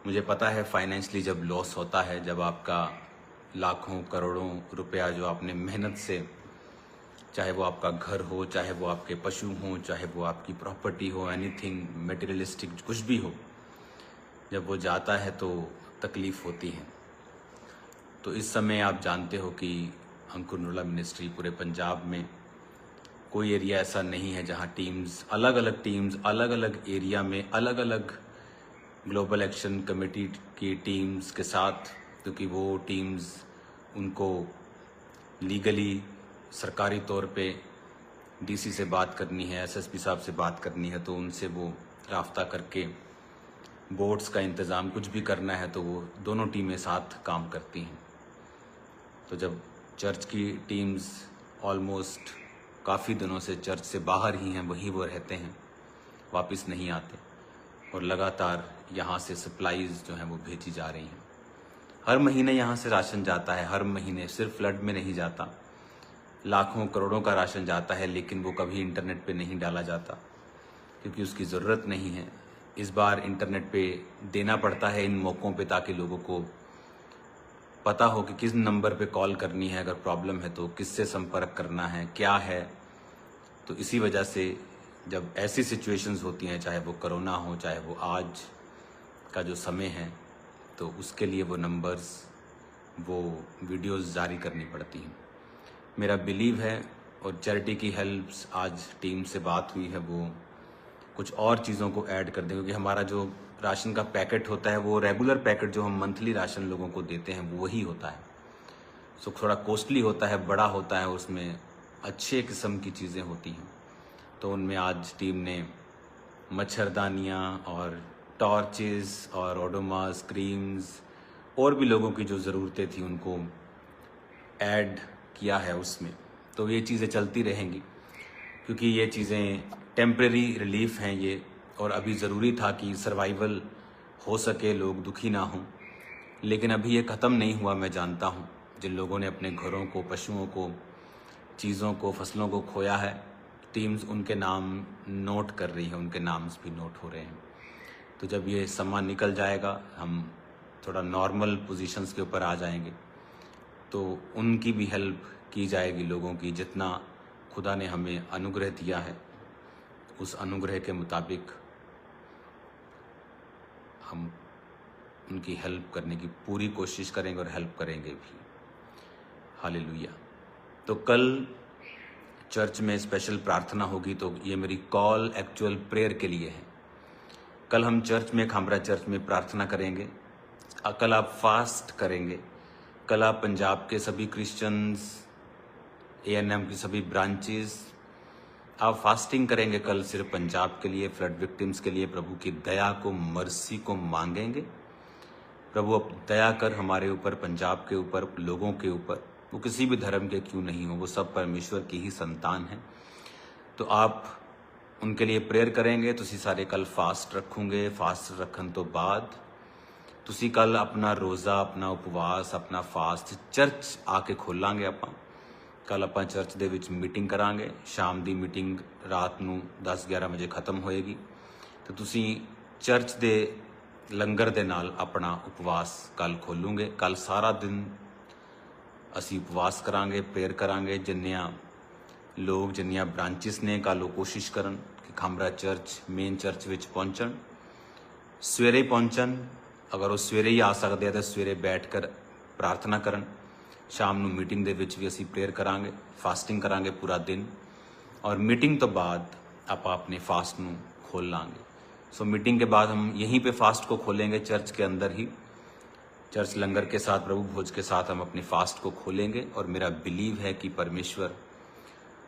मुझे पता है फाइनेंशियली जब लॉस होता है, जब आपका लाखों करोड़ों रुपया जो आपने मेहनत से, चाहे वो आपका घर हो, चाहे वो आपके पशु हों, चाहे वो आपकी प्रॉपर्टी हो, एनीथिंग मटेरियलिस्टिक कुछ भी हो, जब वो जाता है तो तकलीफ़ होती है। तो इस समय आप जानते हो कि अंकुर नूरला मिनिस्ट्री पूरे पंजाब में कोई एरिया ऐसा नहीं है जहां टीम्स अलग अलग एरिया में अलग अलग ग्लोबल एक्शन कमेटी की टीम्स के साथ, क्योंकि वो टीम्स उनको लीगली सरकारी तौर पे डीसी से बात करनी है, एसएसपी साहब से बात करनी है, तो उनसे वो राब्ता करके बोट्स का इंतज़ाम कुछ भी करना है तो वो दोनों टीमें साथ काम करती हैं। तो जब चर्च की टीम्स ऑलमोस्ट काफ़ी दिनों से चर्च से बाहर ही हैं, वहीं वो रहते हैं, वापस नहीं आते, और लगातार यहाँ से सप्लाईज जो हैं वो भेजी जा रही हैं। हर महीने यहाँ से राशन जाता है, हर महीने, सिर्फ फ्लड में नहीं जाता, लाखों करोड़ों का राशन जाता है, लेकिन वो कभी इंटरनेट पे नहीं डाला जाता क्योंकि उसकी ज़रूरत नहीं है। इस बार इंटरनेट पे देना पड़ता है इन मौक़ों पे, ताकि लोगों को पता हो कि किस नंबर पे कॉल करनी है, अगर प्रॉब्लम है तो किससे संपर्क करना है, क्या है। तो इसी वजह से जब ऐसी सिचुएशंस होती हैं, चाहे वो कोरोना हो, चाहे वो आज का जो समय है, तो उसके लिए वो नंबर्स, वो वीडियोस जारी करनी पड़ती हैं। मेरा बिलीव है, और चैरिटी की हेल्प्स, आज टीम से बात हुई है, वो कुछ और चीज़ों को ऐड कर दें, क्योंकि हमारा जो राशन का पैकेट होता है, वो रेगुलर पैकेट जो हम मंथली राशन लोगों को देते हैं वो वही होता है। सो थोड़ा कॉस्टली होता है, बड़ा होता है, उसमें अच्छे किस्म की चीज़ें होती हैं। तो उनमें आज टीम ने मच्छरदानियाँ और टॉर्चेस और ओडोमॉस क्रीम्स और भी लोगों की जो ज़रूरतें थी उनको ऐड किया है उसमें। तो ये चीज़ें चलती रहेंगी, क्योंकि ये चीज़ें टेम्परेरी रिलीफ हैं ये, और अभी ज़रूरी था कि सर्वाइवल हो सके, लोग दुखी ना हों। लेकिन अभी ये ख़त्म नहीं हुआ। मैं जानता हूँ जिन लोगों ने अपने घरों को, पशुओं को, चीज़ों को, फसलों को खोया है, टीम्स उनके नाम नोट कर रही है, उनके नाम्स भी नोट हो रहे हैं। तो जब ये समय निकल जाएगा, हम थोड़ा नॉर्मल पोजीशंस के ऊपर आ जाएंगे, तो उनकी भी हेल्प की जाएगी, लोगों की। जितना खुदा ने हमें अनुग्रह दिया है, उस अनुग्रह के मुताबिक हम उनकी हेल्प करने की पूरी कोशिश करेंगे और हेल्प करेंगे भी। हालेलुया। तो कल चर्च में स्पेशल प्रार्थना होगी, तो ये मेरी कॉल एक्चुअल प्रेयर के लिए है। कल हम चर्च में, खामरा चर्च में प्रार्थना करेंगे। कल आप फास्ट करेंगे। कल आप पंजाब के सभी क्रिश्चियंस, ANM की सभी ब्रांचेस, आप फास्टिंग करेंगे। कल सिर्फ पंजाब के लिए, फ्लड विक्टिम्स के लिए प्रभु की दया को, मर्सी को मांगेंगे। प्रभु अब दया कर हमारे ऊपर, पंजाब के ऊपर, लोगों के ऊपर, वो किसी भी धर्म के क्यों नहीं हो, वो सब परमेश्वर की ही संतान हैं। तो आप उनके लिए प्रेयर करेंगे। तुसी सारे कल फास्ट रखोगे। फास्ट रखन तो बाद तुसी कल अपना रोज़ा, अपना उपवास, अपना फास्ट चर्च आके खोलांगे। आपां कल आपां चर्च दे विच मीटिंग करांगे। शाम दी मीटिंग रात नूं 10-11 वजे खत्म होएगी। तो तुसी चर्च दे लंगर दे नाल अपना उपवास कल खोलूंगे। कल सारा दिन असी उपवास करांगे, प्रेयर करांगे। जिन्नियां लोग, जिन्नियां ब्रांचिस ने, कल वो कोशिश करन कि खामरा चर्च, मेन चर्च विच पहुंचन, सवेरे पहुंचन। अगर वो सवेरे ही आ सकते हैं तो सवेरे बैठ कर प्रार्थना करन। शाम नूं मीटिंग दे विच भी असी प्रेयर करांगे, फास्टिंग करांगे पूरा दिन, और मीटिंग तो बाद आप अपने फास्ट नूं खोल लांगे। सो मीटिंग के बाद हम यहीं पे फास्ट को खोलेंगे, चर्च के अंदर ही, चर्च लंगर के साथ, प्रभु भोज के साथ हम अपने फास्ट को खोलेंगे। और मेरा बिलीव है कि परमेश्वर,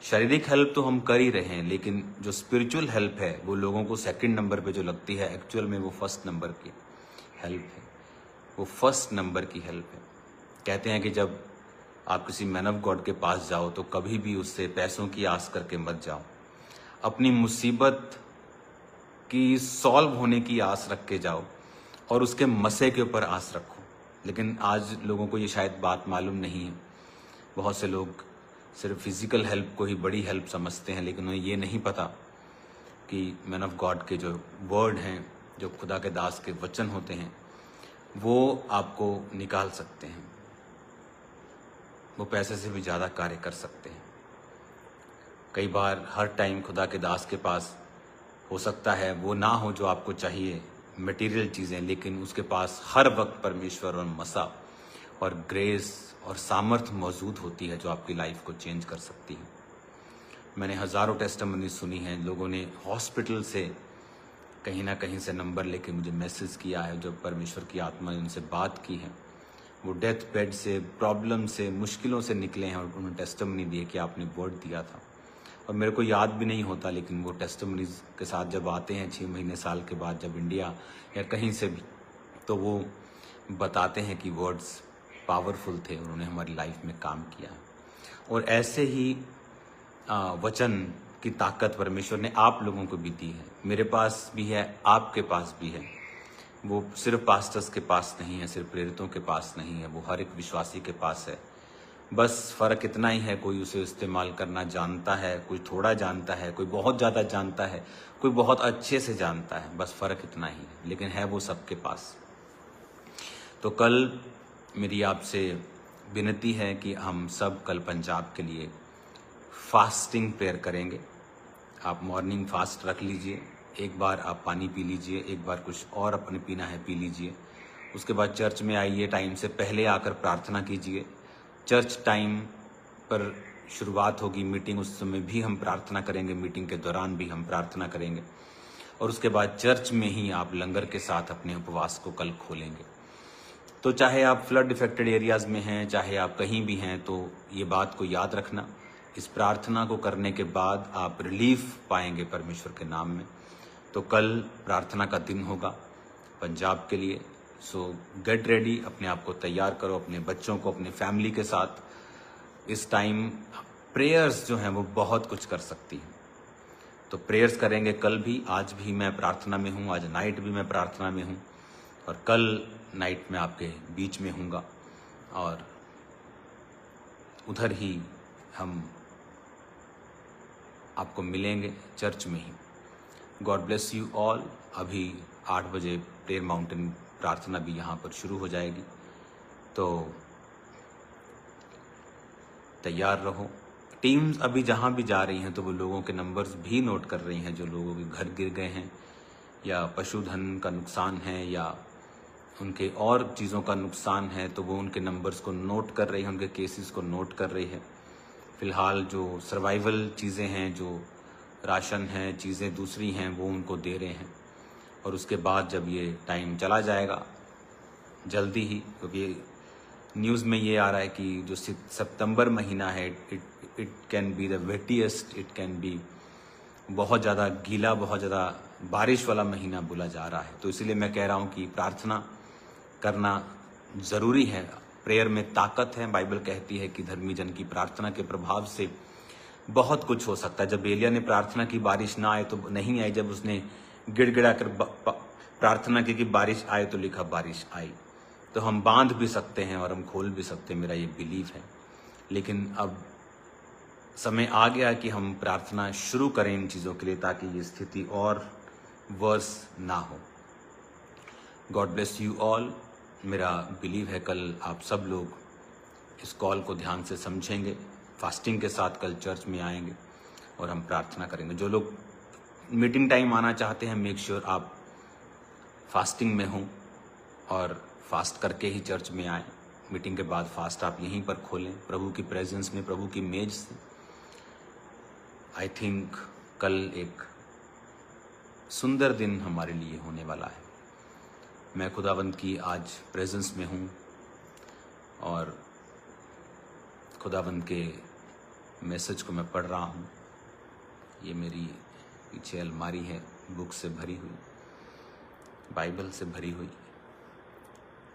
शारीरिक हेल्प तो हम कर ही रहे हैं, लेकिन जो स्पिरिचुअल हेल्प है वो लोगों को सेकंड नंबर पे जो लगती है, एक्चुअल में वो फर्स्ट नंबर की हेल्प है, वो फर्स्ट नंबर की हेल्प है। कहते हैं कि जब आप किसी मैन ऑफ गॉड के पास जाओ तो कभी भी उससे पैसों की आस करके मत जाओ। अपनी मुसीबत की सॉल्व होने की आस रख के जाओ, और उसके मसे के ऊपर आस रखो। लेकिन आज लोगों को ये शायद बात मालूम नहीं है। बहुत से लोग सिर्फ फिजिकल हेल्प को ही बड़ी हेल्प समझते हैं, लेकिन उन्हें ये नहीं पता कि मैन ऑफ गॉड के जो वर्ड हैं, जो खुदा के दास के वचन होते हैं, वो आपको निकाल सकते हैं, वो पैसे से भी ज़्यादा कार्य कर सकते हैं। कई बार हर टाइम खुदा के दास के पास हो सकता है वो ना हो जो आपको चाहिए, मटेरियल चीज़ें, लेकिन उसके पास हर वक्त परमेश्वर और मसा और ग्रेस और सामर्थ्य मौजूद होती है जो आपकी लाइफ को चेंज कर सकती है। मैंने हज़ारों टेस्टिमनी सुनी हैं, लोगों ने हॉस्पिटल से कहीं ना कहीं से नंबर लेके मुझे मैसेज किया है, जो परमेश्वर की आत्मा ने उनसे बात की है, वो डेथ बेड से, प्रॉब्लम से, मुश्किलों से निकले हैं और उन्होंने टेस्टिमनी दी कि आपने वर्ड दिया था। और मेरे को याद भी नहीं होता, लेकिन वो टेस्टिमनीज के साथ जब आते हैं 6 महीने साल के बाद, जब इंडिया या कहीं से भी, तो वो बताते हैं कि वर्ड्स पावरफुल थे, उन्होंने हमारी लाइफ में काम किया। और ऐसे ही वचन की ताकत परमेश्वर ने आप लोगों को भी दी है, मेरे पास भी है, आपके पास भी है। वो सिर्फ पास्टर्स के पास नहीं है, सिर्फ प्रेरितों के पास नहीं है, वो हर एक विश्वासी के पास है। बस फ़र्क इतना ही है, कोई उसे इस्तेमाल करना जानता है, कोई थोड़ा जानता है, कोई बहुत ज़्यादा जानता है, कोई बहुत अच्छे से जानता है, बस फ़र्क इतना ही है, लेकिन है वो सबके पास। तो कल मेरी आपसे विनती है कि हम सब कल पंजाब के लिए फास्टिंग प्रेयर करेंगे। आप मॉर्निंग फास्ट रख लीजिए, एक बार आप पानी पी लीजिए, एक बार कुछ और अपने पीना है पी लीजिए। उसके बाद चर्च में आइए, टाइम से पहले आकर प्रार्थना कीजिए। चर्च टाइम पर शुरुआत होगी मीटिंग, उस समय भी हम प्रार्थना करेंगे, मीटिंग के दौरान भी हम प्रार्थना करेंगे। और उसके बाद चर्च में ही आप लंगर के साथ अपने उपवास को कल खोलेंगे। तो चाहे आप फ्लड इफेक्टेड एरियाज में हैं, चाहे आप कहीं भी हैं, तो ये बात को याद रखना, इस प्रार्थना को करने के बाद आप रिलीफ पाएंगे परमेश्वर के नाम में। तो कल प्रार्थना का दिन होगा पंजाब के लिए। सो गेट रेडी, अपने आप को तैयार करो, अपने बच्चों को, अपने फैमिली के साथ। इस टाइम प्रेयर्स जो हैं वो बहुत कुछ कर सकती हैं, तो प्रेयर्स करेंगे कल भी। आज भी मैं प्रार्थना में हूँ, आज नाइट भी मैं प्रार्थना में हूँ, और कल नाइट में आपके बीच में हूँगा, और उधर ही हम आपको मिलेंगे चर्च में ही। God bless you all. अभी 8 बजे प्रेयर माउंटेन प्रार्थना भी यहाँ पर शुरू हो जाएगी, तो तैयार रहो। टीम्स अभी जहाँ भी जा रही हैं तो वो लोगों के नंबर्स भी नोट कर रही हैं, जो लोगों के घर गिर गए हैं या पशुधन का नुकसान है या उनके और चीज़ों का नुकसान है, तो वो उनके नंबर्स को नोट कर रही हैं, उनके केसेस को नोट कर रही है। फ़िलहाल जो सर्वाइवल चीज़ें हैं, जो राशन है, चीज़ें दूसरी हैं, वो उनको दे रहे हैं। और उसके बाद जब ये टाइम चला जाएगा जल्दी ही, क्योंकि न्यूज़ में ये आ रहा है कि जो सितंबर महीना है, it can be the wettest, it can be बहुत ज़्यादा गीला, बहुत ज़्यादा बारिश वाला महीना बोला जा रहा है। तो इसीलिए मैं कह रहा हूँ कि प्रार्थना करना ज़रूरी है। प्रेयर में ताकत है। बाइबल कहती है कि धर्मी जन की प्रार्थना के प्रभाव से बहुत कुछ हो सकता है। जब एलिया ने प्रार्थना की, बारिश ना आए तो नहीं आई, जब उसने गिड़गिड़ा कर प्रार्थना की कि बारिश आए, तो लिखा बारिश आई। तो हम बांध भी सकते हैं और हम खोल भी सकते हैं, मेरा ये बिलीव है। लेकिन अब समय आ गया कि हम प्रार्थना शुरू करें इन चीज़ों के लिए, ताकि ये स्थिति और वर्स ना हो। God bless you all. मेरा बिलीव है कल आप सब लोग इस कॉल को ध्यान से समझेंगे, फास्टिंग के साथ कल चर्च में आएंगे और हम प्रार्थना करेंगे। जो लोग मीटिंग टाइम आना चाहते हैं, मेक श्योर आप फास्टिंग में हों और फास्ट करके ही चर्च में आएँ। मीटिंग के बाद फास्ट आप यहीं पर खोलें, प्रभु की प्रेजेंस में, प्रभु की मेज से। आई थिंक कल एक सुंदर दिन हमारे लिए होने वाला है। मैं खुदावंद की आज प्रेजेंस में हूँ और खुदावंद के मैसेज को मैं पढ़ रहा हूँ। ये मेरी पीछे अलमारी है, बुक से भरी हुई, बाइबल से भरी हुई,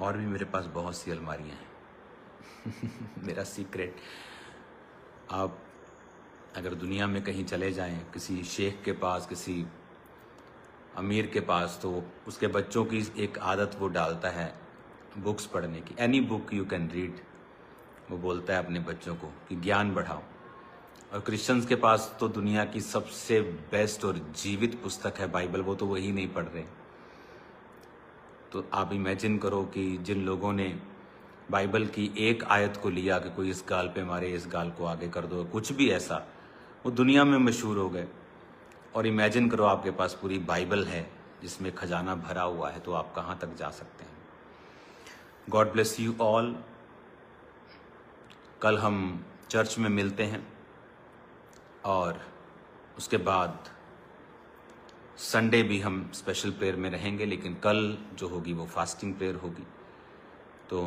और भी मेरे पास बहुत सी अलमारियाँ हैं। मेरा सीक्रेट, आप अगर दुनिया में कहीं चले जाएं, किसी शेख के पास, किसी अमीर के पास, तो उसके बच्चों की एक आदत वो डालता है बुक्स पढ़ने की। Any book you can read, वो बोलता है अपने बच्चों को कि ज्ञान बढ़ाओ। और क्रिश्चियंस के पास तो दुनिया की सबसे बेस्ट और जीवित पुस्तक है बाइबल, वो तो वही नहीं पढ़ रहे। तो आप इमेजिन करो कि जिन लोगों ने बाइबल की एक आयत को लिया कि कोई इस गाल पे मारे, इस गाल को आगे कर दो, कुछ भी ऐसा, वो दुनिया में मशहूर हो गए। और इमेजिन करो आपके पास पूरी बाइबल है जिसमें खजाना भरा हुआ है, तो आप कहाँ तक जा सकते हैं। God bless you all. कल हम चर्च में मिलते हैं और उसके बाद संडे भी हम स्पेशल प्रेयर में रहेंगे, लेकिन कल जो होगी वो फास्टिंग प्रेयर होगी। तो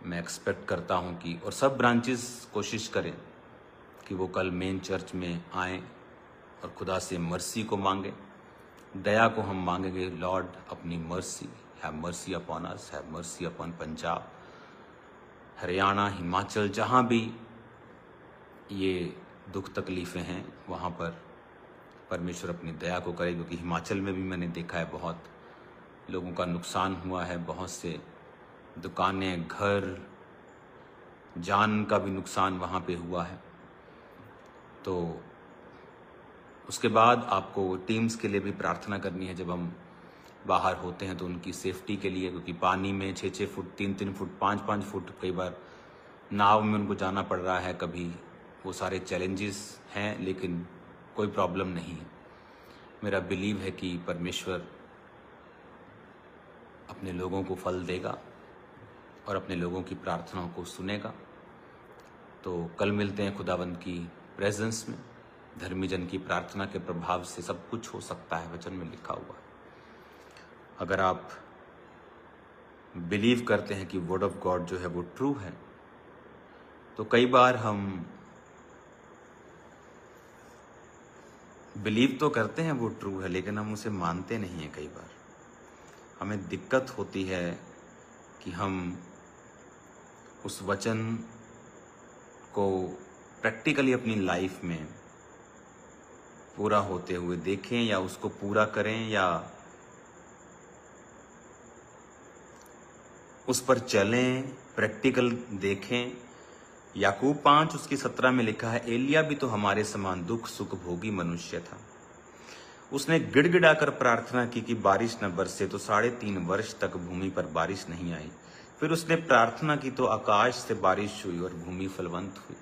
मैं एक्सपेक्ट करता हूं कि और सब ब्रांचेस कोशिश करें कि वो कल मेन चर्च में आएं और खुदा से मर्सी को मांगे, दया को हम मांगेंगे। लॉर्ड अपनी mercy, have mercy upon us, have mercy upon Punjab, Haryana, Himachal, जहाँ भी ये दुख तकलीफ़ें हैं वहाँ पर परमेश्वर अपनी दया को करे। क्योंकि हिमाचल में भी मैंने देखा है बहुत लोगों का नुकसान हुआ है, बहुत से दुकानें, घर, जान का भी नुकसान वहाँ पे हुआ है। तो उसके बाद आपको टीम्स के लिए भी प्रार्थना करनी है जब हम बाहर होते हैं, तो उनकी सेफ्टी के लिए, क्योंकि पानी में 6-6 फुट, 3-3 फुट, 5-5 फुट, कई बार नाव में उनको जाना पड़ रहा है। कभी वो सारे चैलेंजेस हैं, लेकिन कोई प्रॉब्लम नहीं है। मेरा बिलीव है कि परमेश्वर अपने लोगों को फल देगा और अपने लोगों की प्रार्थनाओं को सुनेगा। तो कल मिलते हैं खुदावंद की प्रेजेंस में। धर्मी जन की प्रार्थना के प्रभाव से सब कुछ हो सकता है, वचन में लिखा हुआ है। अगर आप बिलीव करते हैं कि वर्ड ऑफ गॉड जो है वो ट्रू है, तो कई बार हम बिलीव तो करते हैं वो ट्रू है, लेकिन हम उसे मानते नहीं हैं। कई बार हमें दिक्कत होती है कि हम उस वचन को प्रैक्टिकली अपनी लाइफ में पूरा होते हुए देखें, या उसको पूरा करें, या उस पर चलें, प्रैक्टिकल देखें। याकूब 5 उसकी 17 में लिखा है, एलिया भी तो हमारे समान दुख सुख भोगी मनुष्य था। उसने गिड़गिड़ाकर प्रार्थना की कि बारिश न बरसे, तो 3.5 वर्ष तक भूमि पर बारिश नहीं आई। फिर उसने प्रार्थना की तो आकाश से बारिश हुई और भूमि फलवंत हुई।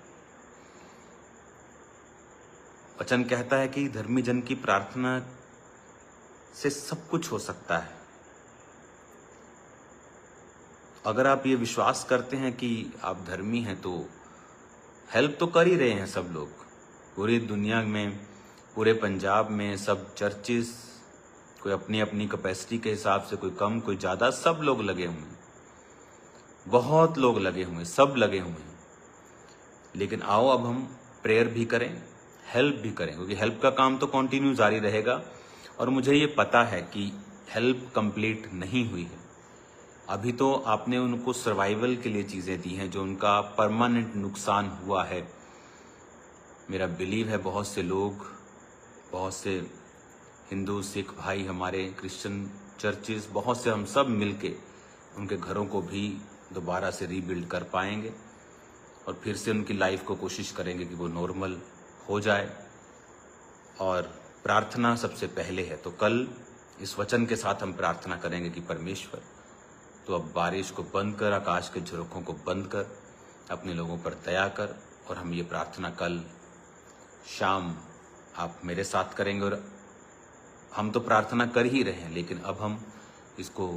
वचन कहता है कि धर्मी जन की प्रार्थना से सब कुछ हो सकता है। अगर आप ये विश्वास करते हैं कि आप धर्मी हैं, तो हेल्प तो कर ही रहे हैं सब लोग पूरी दुनिया में, पूरे पंजाब में सब चर्चेस, कोई अपनी अपनी कैपेसिटी के हिसाब से, कोई कम कोई ज़्यादा, सब लोग लगे हुए हैं, बहुत लोग लगे हुए हैं, सब लगे हुए हैं। लेकिन आओ अब हम प्रेयर भी करें, हेल्प भी करें, क्योंकि हेल्प का काम तो कंटिन्यू जारी रहेगा। और मुझे ये पता है कि हेल्प कंप्लीट नहीं हुई है। अभी तो आपने उनको सर्वाइवल के लिए चीज़ें दी हैं, जो उनका परमानेंट नुकसान हुआ है। मेरा बिलीव है बहुत से लोग, बहुत से हिंदू, सिख भाई, हमारे क्रिश्चियन चर्चेस, बहुत से हम सब मिलके उनके घरों को भी दोबारा से रीबिल्ड कर पाएंगे और फिर से उनकी लाइफ को कोशिश करेंगे कि वो नॉर्मल हो जाए। और प्रार्थना सबसे पहले है। तो कल इस वचन के साथ हम प्रार्थना करेंगे कि परमेश्वर तो अब बारिश को बंद कर, आकाश के झरोखों को बंद कर, अपने लोगों पर दया कर। और हम ये प्रार्थना कल शाम आप मेरे साथ करेंगे। और हम तो प्रार्थना कर ही रहे हैं, लेकिन अब हम इसको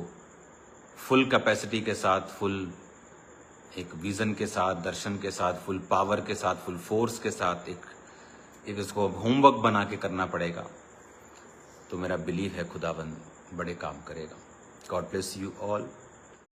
फुल कैपेसिटी के साथ, फुल एक विजन के साथ, दर्शन के साथ, फुल पावर के साथ, फुल फोर्स के साथ एक इसको होमवर्क बना के करना पड़ेगा। तो मेरा बिलीव है खुदाबंद बड़े काम करेगा। God bless you all.